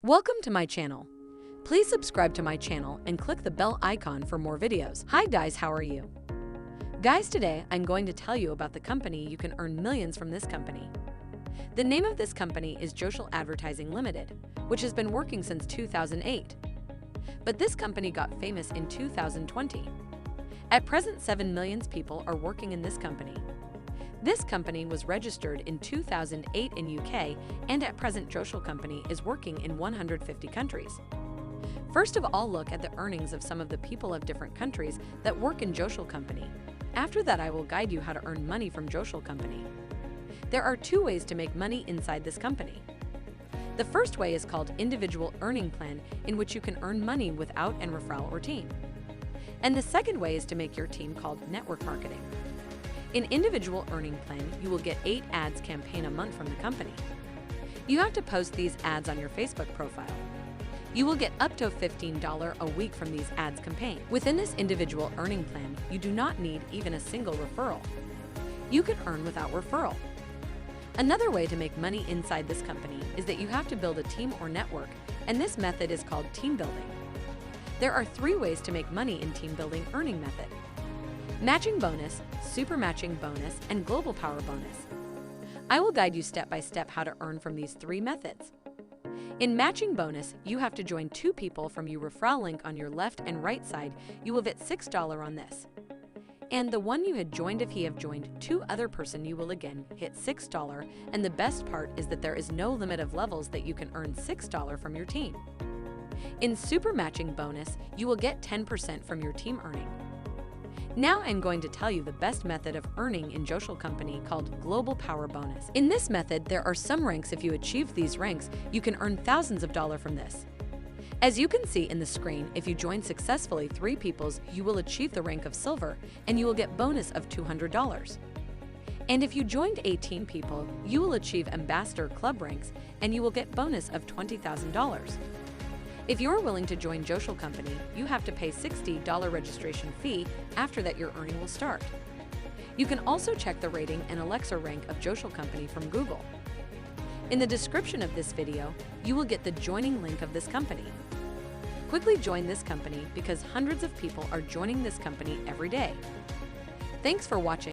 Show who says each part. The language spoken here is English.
Speaker 1: Welcome to my channel. Please subscribe to my channel and click the bell icon for more videos. Hi guys, how are you? Guys, today I'm going to tell you about the company you can earn millions from this company. The name of this company is Jocial Advertising Limited, which has been working since 2008. But this company got famous in 2020. At present, 7 million people are working in this company. This company was registered in 2008 in UK, and at present Jocial company is working in 150 countries. First of all, look at the earnings of some of the people of different countries that work in Jocial company. After that, I will guide you how to earn money from Jocial company. There are two ways to make money inside this company. The first way is called individual earning plan, in which you can earn money without an referral or team. And the second way is to make your team, called network marketing. In individual earning plan, you will get 8 ads campaign a month from the company. You have to post these ads on your Facebook profile. You will get up to $15 a week from these ads campaign. Within this individual earning plan, you do not need even a single referral. You can earn without referral. Another way to make money inside this company is that you have to build a team or network, and this method is called team building. There are 3 ways to make money in team building earning method: matching bonus, super matching bonus, and global power bonus. I will guide you step by step how to earn from these 3 methods. In matching bonus, you have to join 2 people from your referral link on your left and right side. You will get $6 on this. And the one you had joined, if he have joined 2 other person, you will again hit $6. And the best part is that there is no limit of levels that you can earn $6 from your team. In super matching bonus, you will get 10% from your team earning. Now I'm going to tell you the best method of earning in Jocial company, called global power bonus. In this method, there are some ranks. If you achieve these ranks, you can earn thousands of dollars from this. As you can see in the screen, if you join successfully 3 peoples, you will achieve the rank of silver, and you will get bonus of $200. And if you joined 18 people, you will achieve ambassador club ranks, and you will get bonus of $20,000. If you're willing to join Jocial company, you have to pay $60 registration fee. After that, your earning will start. You can also check the rating and Alexa rank of Jocial company from Google. In the description of this video, you will get the joining link of this company. Quickly join this company because hundreds of people are joining this company every day. Thanks for watching.